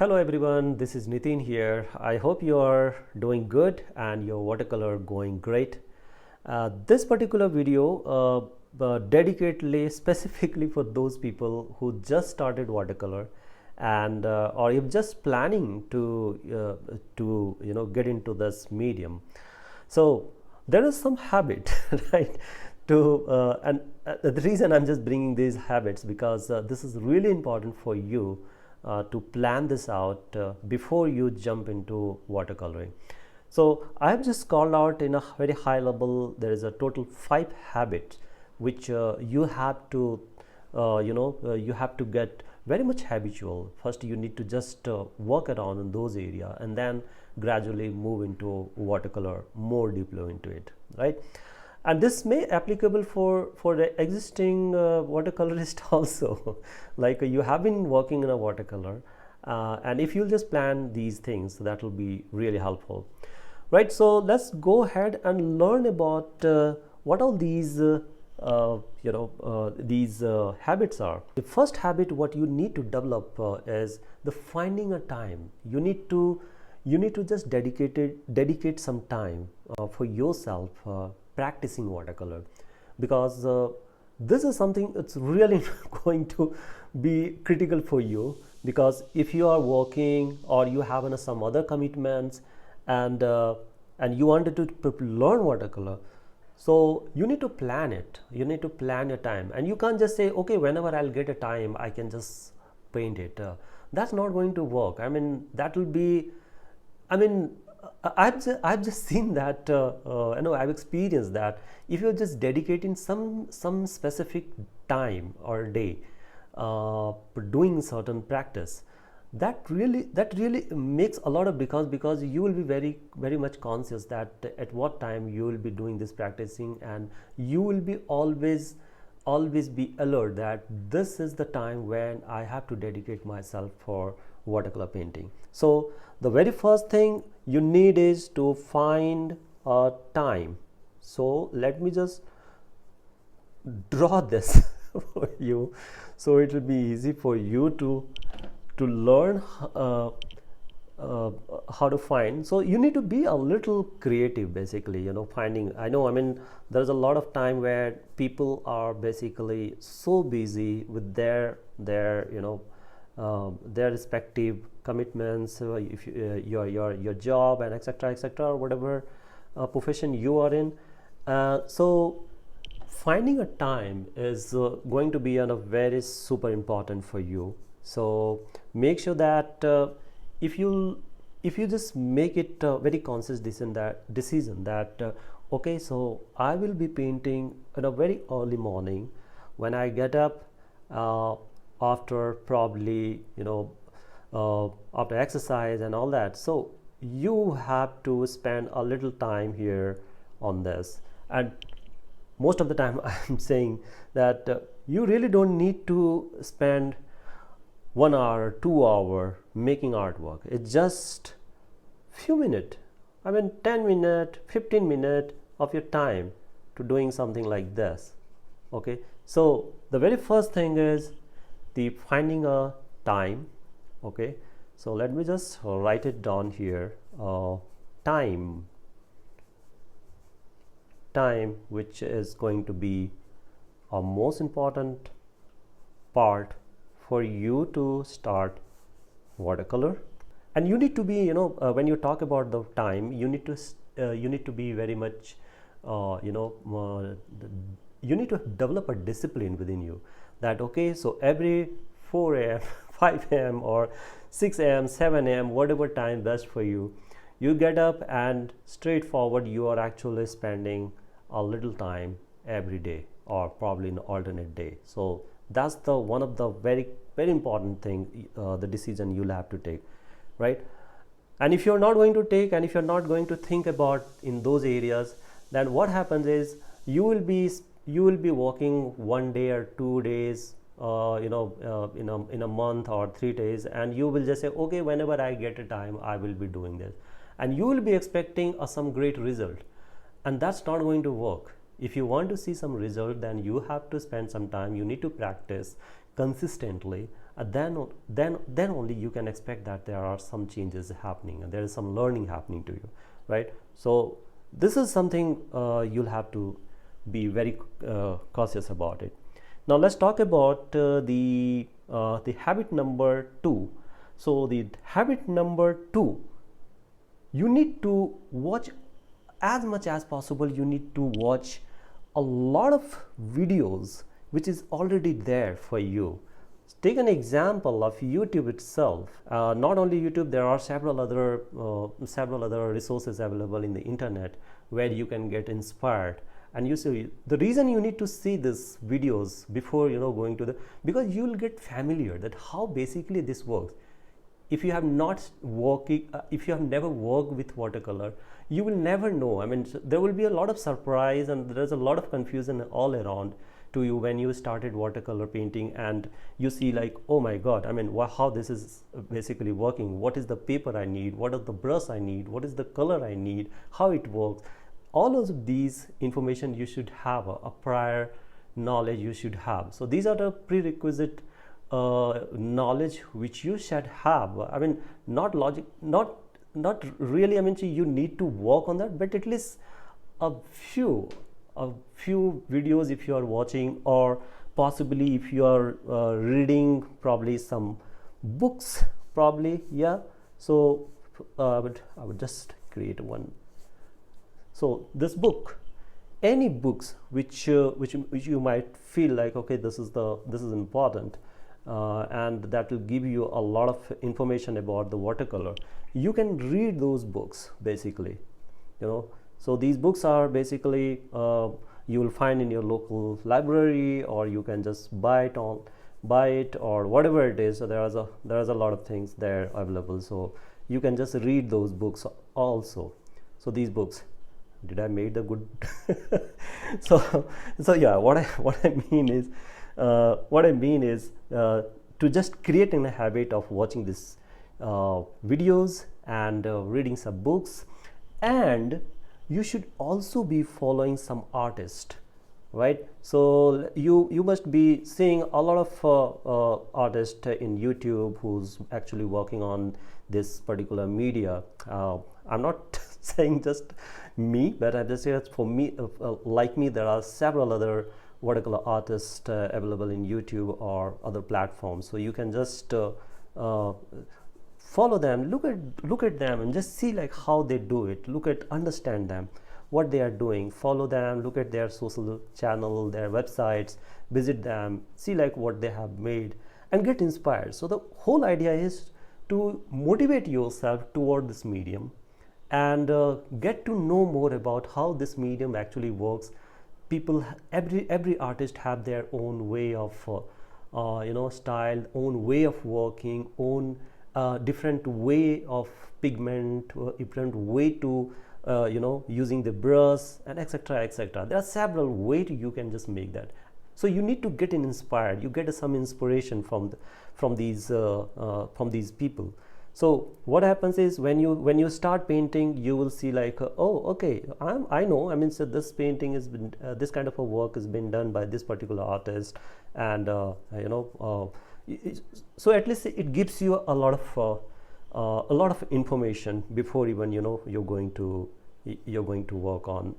Hello everyone, this is Nitin here. I hope you are doing good and your watercolor going great. This particular video dedicatedly specifically for those people who just started watercolor and or if just planning to get into this medium. So there is some habit, right? The reason I'm just bringing these habits because this is really important for you to plan this out before you jump into watercoloring. So I have just called out in a very high level. There is a total 5 habits which you have to you have to get very much habitual. First you need to just work around in those areas and then gradually move into watercolor more deeply into it, right? And this may applicable for the existing watercolorist also. Like you have been working in a watercolor and if you'll just plan these things, that will be really helpful, right? So let's go ahead and learn about what all these habits are. The first habit what you need to develop is the finding a time. You need to just dedicate some time for yourself practicing watercolor, because this is something that's really going to be critical for you, because if you are working or you have some other commitments and you wanted to learn watercolor, so you need to plan it. You need to plan your time, and you can't just say, okay, whenever I'll get a time I can just paint it. That's not going to work. I mean, that will be, I mean, I've just seen that, I've experienced that if you're just dedicating some specific time or day doing certain practice, that really makes a lot of because you will be very much conscious that at what time you will be doing this practicing, and you will be always be alert that this is the time when I have to dedicate myself for watercolor painting. So the very first thing you need is to find a time. So let me just draw this for you, so it will be easy for you to learn how to find. So you need to be a little creative, basically, finding. I mean, there's a lot of time where people are basically so busy with their respective commitments, if your job and etc., or whatever profession you are in. So finding a time is going to be a very super important for you. So make sure that if you just make it very conscious decision that okay, so I will be painting in a very early morning when I get up, after probably after exercise and all that. So you have to spend a little time here on this, and most of the time I'm saying that you really don't need to spend 1 hour, 2 hour making artwork. It's just few minutes, 10 minutes, 15 minutes of your time to doing something like this. Okay, so the very first thing is the finding a time. Okay, so let me just write it down here. Time, which is going to be a most important part for you to start watercolor. And you need to be, when you talk about the time, you need to be very much you need to develop a discipline within you, that okay, so every 4 a.m. 5 a.m. or 6 a.m. 7 a.m. whatever time best for you, you get up and straightforward you are actually spending a little time every day, or probably an alternate day. So that's the one of the very important thing, the decision you'll have to take, right? And if you're not going to take, and if you're not going to think about in those areas, then what happens is you will be working 1 day or 2 days, in a month or 3 days, and you will just say, okay, whenever I get a time I will be doing this, and you will be expecting some great result, and that's not going to work. If you want to see some result, then you have to spend some time. You need to practice consistently, then only you can expect that there are some changes happening and there is some learning happening to you, right? So this is something you'll have to be very cautious about it. Now let's talk about the habit number 2. So the habit number 2, you need to watch as much as possible. You need to watch a lot of videos which is already there for you. Take an example of YouTube itself. Not only YouTube, there are several other resources available in the internet where you can get inspired. And you see, the reason you need to see these videos before going to because you will get familiar that how basically this works. If you have if you have never worked with watercolor, you will never know. I mean, there will be a lot of surprise and there's a lot of confusion all around to you when you started watercolor painting and you see like, oh my god, I mean, how this is basically working, what is the paper I need, what is the brush I need, what is the color I need, how it works. All of these information you should have a prior knowledge you should have. So these are the prerequisite knowledge which you should have. I mean, not really, I mean, you need to work on that, but at least a few videos if you are watching, or possibly if you are reading probably some books, probably, yeah. So I would just create one. So this book, any books which you might feel like, okay, this is important, and that will give you a lot of information about the watercolor. You can read those books basically, So these books are basically you will find in your local library, or you can just buy it or whatever it is. So there is a lot of things there available. So you can just read those books also. So these books. Did I made the good? so yeah. What I mean is to just create a habit of watching these videos and reading some books, and you should also be following some artist, right? So you must be seeing a lot of artists in YouTube who's actually working on this particular media. I'm not saying just me, but I'm just saying for me, like me, there are several other watercolor artists available in YouTube or other platforms. So you can just follow them, look at them, and just see like how they do it. Understand them, what they are doing. Follow them, look at their social channel, their websites, visit them, see like what they have made, and get inspired. So the whole idea is to motivate yourself toward this medium and get to know more about how this medium actually works. People, every artist have their own way of style, own way of working, own different way of pigment, different way to using the brush, and etc. There are several ways you can just make that. So you need to get inspired. You get some inspiration from these people. So what happens is when you start painting, you will see like, oh, okay, I know. I mean, so this painting has been this kind of a work has been done by this particular artist, and so at least it gives you a lot of information before even you're going to work on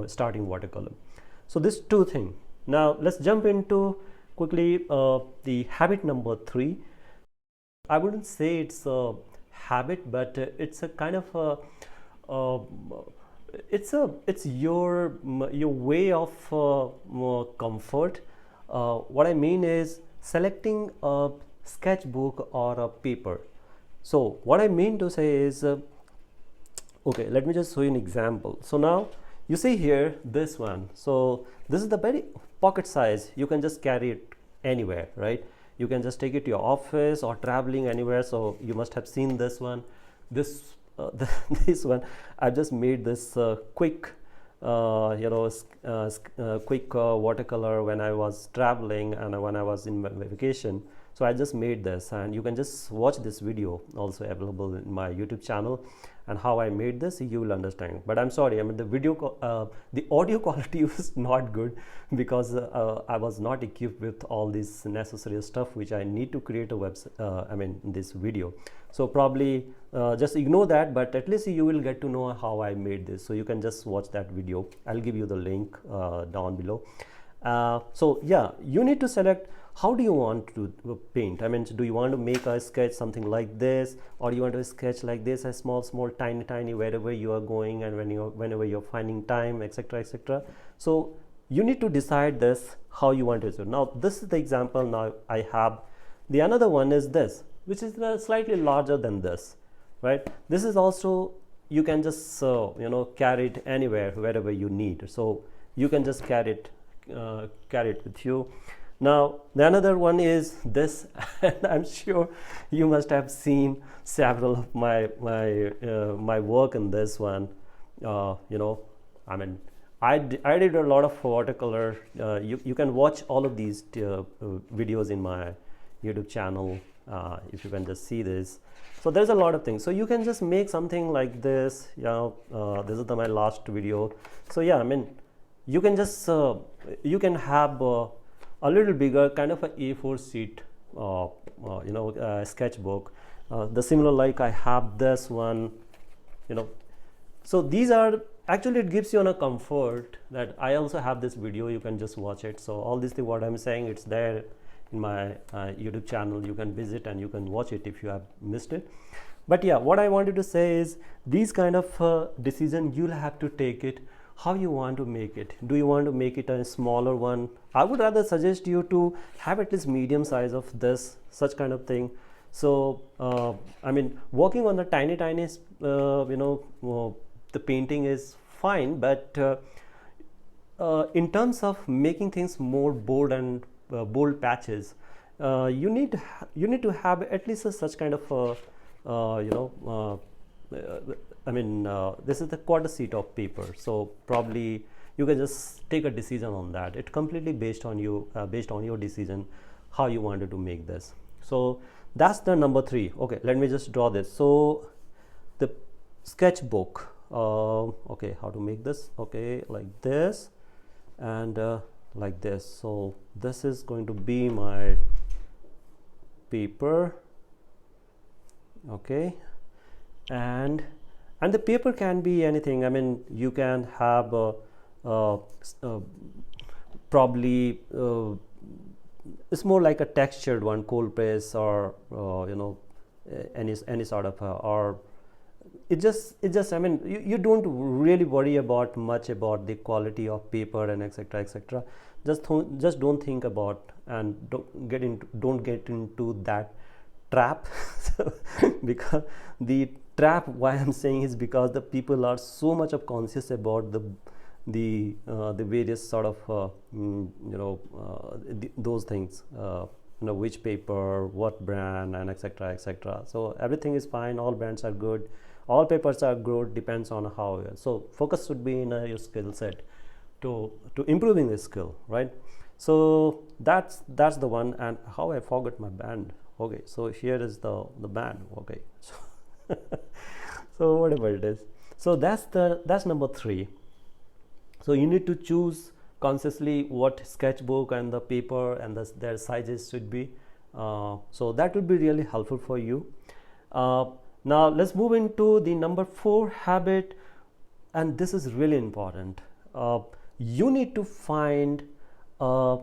starting watercolor. So this two thing. Now let's jump into quickly the habit number 3. I wouldn't say it's a habit, but it's a kind of it's your way of comfort. What I mean is selecting a sketchbook or a paper. So what I mean to say is, okay, let me just show you an example. So now you see here this one. So this is the very pocket size. You can just carry it anywhere, right? You can just take it to your office or traveling anywhere. So you must have seen this one. This one. I've just made this quick watercolor when I was traveling and when I was in vacation. So I just made this, and you can just watch this video, also available in my YouTube channel, and how I made this you will understand. But I'm sorry, I mean the audio quality was not good, because I was not equipped with all this necessary stuff which I need to create a website, this video. So probably just ignore that, but at least you will get to know how I made this. So you can just watch that video. I'll give you the link down below. So yeah, you need to select how do you want to paint. I mean, do you want to make a sketch something like this, or you want to sketch like this, a small tiny wherever you are going, and whenever you're finding time, etc, etc. So you need to decide this how you want to do. Now this is the example. Now I have the another one is this, which is slightly larger than this, right? This is also, you can just carry it anywhere, wherever you need. So you can just carry it with you. Now the another one is this, and I'm sure you must have seen several of my work in this one. I did a lot of watercolor. You can watch all of these videos in my YouTube channel, if you can just see this. So there's a lot of things. So you can just make something like this. This is my last video. So yeah, I mean, you can just you can have a little bigger kind of a A4 sheet, sketchbook. The similar like I have this one, So these are actually, it gives you a comfort that I also have this video. You can just watch it. So all this thing what I'm saying, it's there in my YouTube channel. You can visit and you can watch it if you have missed it. But yeah, what I wanted to say is these kind of decision you'll have to take it how you want to make it. Do you want to make it a smaller one? I would rather suggest you to have at least medium size of this, such kind of thing. So working on the tiny the painting is fine, but in terms of making things more bold and bold patches, you need to have at least such kind of this is the quarter sheet of paper. So probably you can just take a decision on that. It's completely based on you, based on your decision how you wanted to make this. So that's the number 3. Okay, let me just draw this. So the sketchbook, okay, how to make this? Okay, like this and like this. So this is going to be my paper. Okay, and the paper can be anything. I mean, you can have probably it's more like a textured one, cold press, or any sort of or it just I mean, you don't really worry about much about the quality of paper and etc etc. Just don't think about and don't get into that trap. Because the trap, why I'm saying, is because the people are so much of conscious about the various sort of those things, which paper, what brand, and etc etc. So everything is fine, all brands are good, all papers are good, depends on how. So focus should be in your skill set to improving the skill, right? So that's the one. And how I forgot my band. Okay, so here is the band. Okay, so whatever it is. So that's number 3. So you need to choose consciously what sketchbook and the paper and their sizes should be. So that will be really helpful for you. Now let's move into the number 4 habit, and this is really important. You need to find a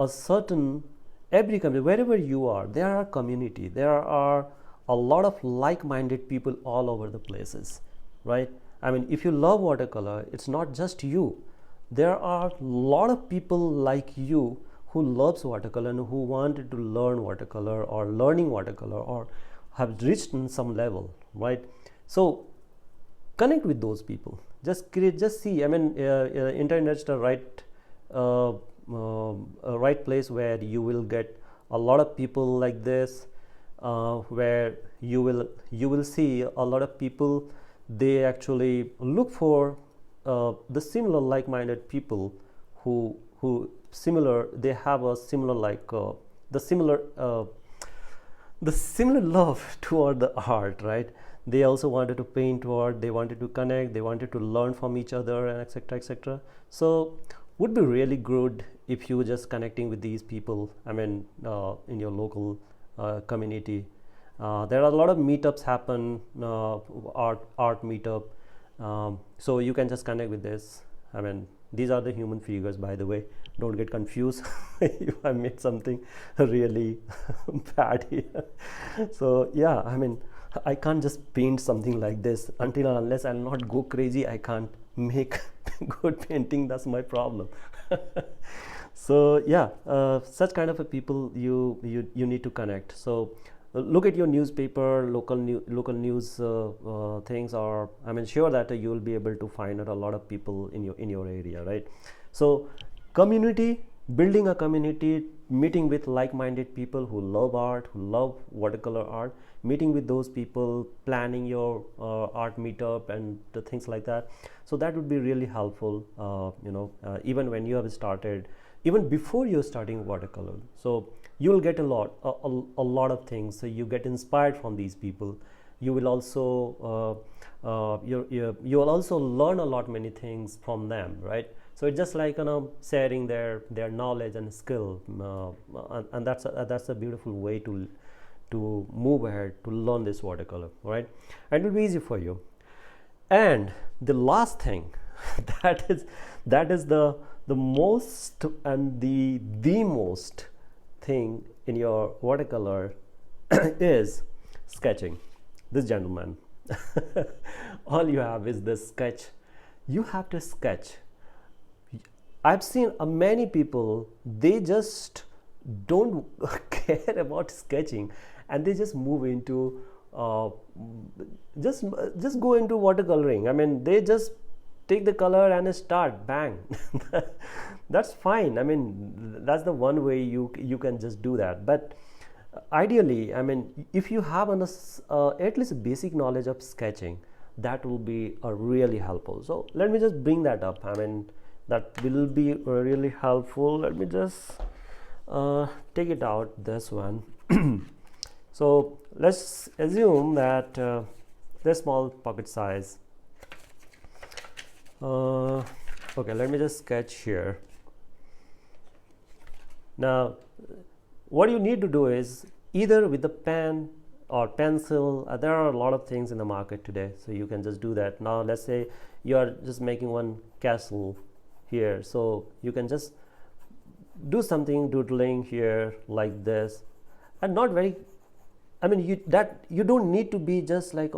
certain, every community, wherever you are, there are community, there are a lot of like-minded people all over the places, right? I mean, if you love watercolor, it's not just you. There are a lot of people like you who loves watercolor and who wanted to learn watercolor or learning watercolor or have reached in some level, right? So connect with those people. Just see. I mean, internet's the right place where you will get a lot of people like this, where you will see a lot of people. They actually look for the similar like-minded people who similar, they have a similar like the similar the similar love toward the art, right? They also wanted to paint toward, they wanted to connect, they wanted to learn from each other, and etc etc. So would be really good if you just connecting with these people, I mean, in your local community. There are a lot of meetups happen, art meetup, so you can just connect with this. I mean, these are the human figures, by the way, don't get confused if I made something really bad here. So yeah, I mean, I can't just paint something like this until and unless I'll not go crazy. I can't make good painting. That's my problem. So yeah, such kind of a people you need to connect. So look at your newspaper, local news things, or I mean, sure that you will be able to find out a lot of people in your area, right? So community, building a community, meeting with like-minded people who love art, who love watercolor art, meeting with those people, planning your art meetup and the things like that. So that would be really helpful, even when you have started, even before you're starting watercolor. So you'll get a lot of things. So you get inspired from these people. You will also you will also learn a lot many things from them, right? So it's just like sharing their knowledge and skill, and that's a beautiful way to move ahead, to learn this watercolor, right? And it will be easy for you. And the last thing that is the most and the most thing in your watercolor is sketching. This gentleman, all you have is this sketch. You have to sketch. I've seen many people, they just don't care about sketching, and they just move into just go into watercoloring. I mean, they just take the color and start, bang. That's fine. I mean, that's the one way you can just do that. But ideally, I mean, if you have at least a basic knowledge of sketching, that will be really helpful. So let me just bring that up. I mean, that will be really helpful. Let me just take it out, this one. So let's assume that this small pocket size. Okay, let me just sketch here. Now what you need to do is either with the pen or pencil. There are a lot of things in the market today, so you can just do that. Now let's say you are just making one castle here, so you can just do something doodling here like this, and not very, I mean, you don't need to be just like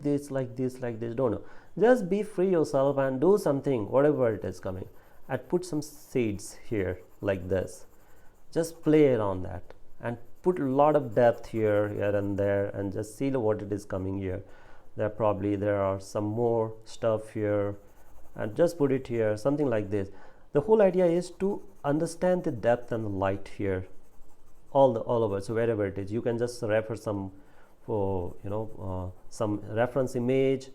this, no, just be free yourself and do something, whatever it is coming, and put some shades here like this. Just play around that and put a lot of depth here and there, and just see what it is coming here. There are some more stuff here, and just put it here, something like this. The whole idea is to understand the depth and the light here, all over. So wherever it is, you can just refer some for some reference image,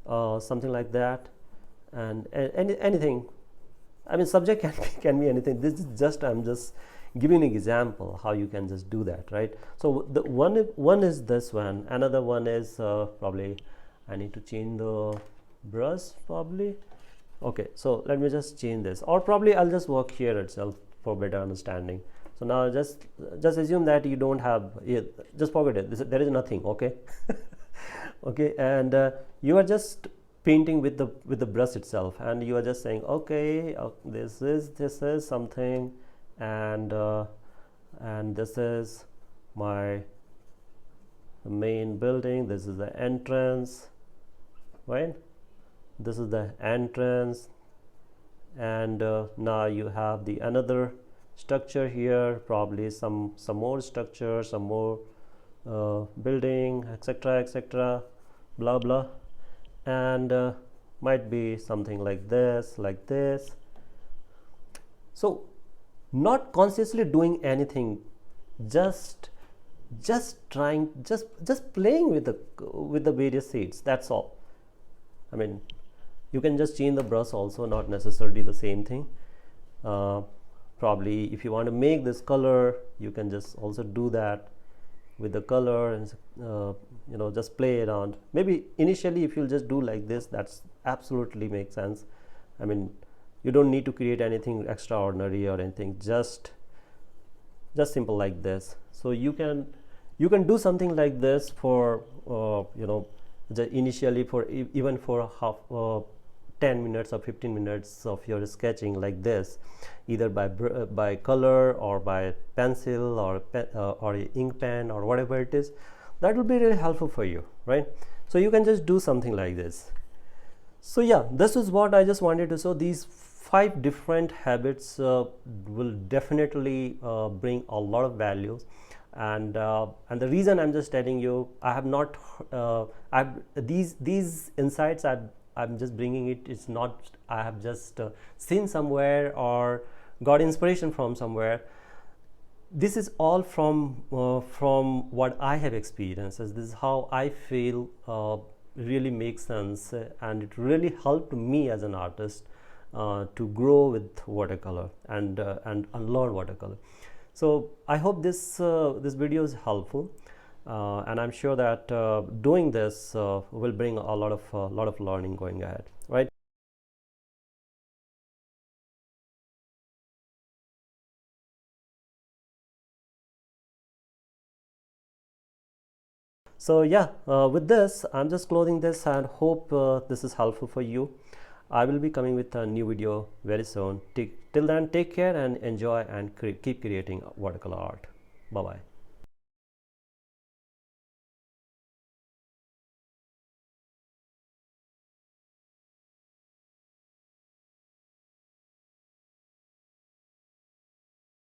something like that, and anything. I mean, subject can be anything. This is just, I'm just giving an example how you can just do that, right? So the one is this one. Another one is probably I need to change the brush probably. Okay, so let me just change this, or probably I'll just work here itself for better understanding. So now just assume that you don't have, just forget it, there is nothing. Okay. Okay, and you are just painting with the brush itself, and you are just saying, okay, this is something, and this is my main building, this is the entrance, right? This is the entrance, and now you have the another structure here, probably some more structure, some more building, etc, blah blah, and might be something like this. So not consciously doing anything, just trying, just playing with the various shades, that's all. I mean, you can just change the brush also, not necessarily the same thing. Probably if you want to make this color, you can just also do that. with the color and you know, just play around. Maybe initially if you'll just do like this, that's absolutely makes sense. I mean, you don't need to create anything extraordinary or anything, just simple like this. So you can do something like this for you know, initially for even for half 10 minutes or 15 minutes of your sketching like this, either by color or by pencil or ink pen or whatever it is. That will be really helpful for you, right? So you can just do something like this. So yeah, this is what I just wanted to show. These 5 different habits will definitely bring a lot of values, and the reason I'm just telling you, I have not these insights I'm just bringing it. It's not I have just seen somewhere or got inspiration from somewhere. This is all from what I have experienced. This is how I feel really makes sense, and it really helped me as an artist to grow with watercolor and unlearn watercolor. So I hope this video is helpful, and I'm sure that doing this will bring a lot of learning going ahead, right? So yeah, with this I'm just closing this, and hope this is helpful for you. I will be coming with a new video very soon. Till then, take care and enjoy and keep creating watercolor art. Bye bye.